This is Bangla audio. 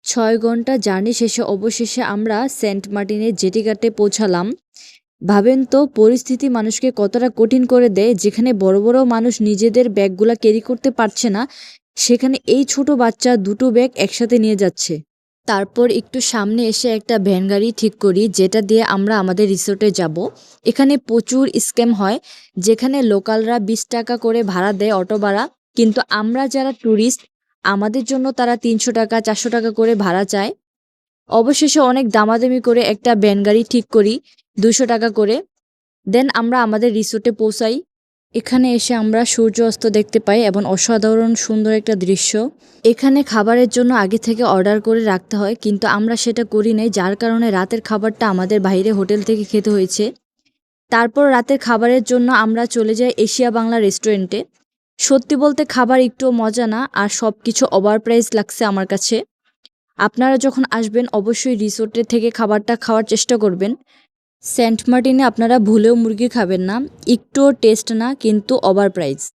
৬ ঘন্টা জার্নি শেষে অবশেষে আমরা সেন্ট মার্টিনের জেটিঘাটে পৌঁছালাম। ভাবেন তো পরিস্থিতি মানুষকে কতটা কঠিন করে দেয়, যেখানে বড় বড় মানুষ নিজেদের ব্যাগগুলা ক্যারি করতে পারছে না, সেখানে এই ছোট বাচ্চা দুটো ব্যাগ একসাথে নিয়ে যাচ্ছে। তারপর একটু সামনে এসে একটা ভ্যান গাড়ি ঠিক করি, যেটা দিয়ে আমরা আমাদের রিসোর্টে যাব। এখানে প্রচুর স্ক্যাম হয়, যেখানে লোকালরা 20 টাকা করে ভাড়া দেয় অটো ভাড়া, কিন্তু আমরা যারা ট্যুরিস্ট আমাদের জন্য তারা 300 টাকা 400 টাকা করে ভাড়া চায়। অবশেষে অনেক দামাদামি করে একটা ভ্যান গাড়ি ঠিক করি 200 টাকা করে। দেন আমরা আমাদের রিসোর্টে পৌঁছাই। এখানে এসে আমরা সূর্য অস্ত দেখতে পাই এবং অসাধারণ সুন্দর একটা দৃশ্য। এখানে খাবারের জন্য আগে থেকে অর্ডার করে রাখতে হয়, কিন্তু আমরা সেটা করি নাই, যার কারণে রাতের খাবারটা আমাদের বাইরে হোটেল থেকে খেতে হয়েছে। তারপর রাতের খাবারের জন্য আমরা চলে যাই এশিয়া বাংলা রেস্টুরেন্টে। সত্যি বলতে খাবার একটুও মজা না, আর সব কিছু ওভার প্রাইস লাগছে আমার কাছে। আপনারা যখন আসবেন অবশ্যই রিসোর্টে থেকে খাবারটা খাওয়ার চেষ্টা করবেন। সেন্ট মার্টিনে আপনারা ভুলেও মুরগি খাবেন না, একটুও টেস্ট না, কিন্তু ওভার প্রাইস।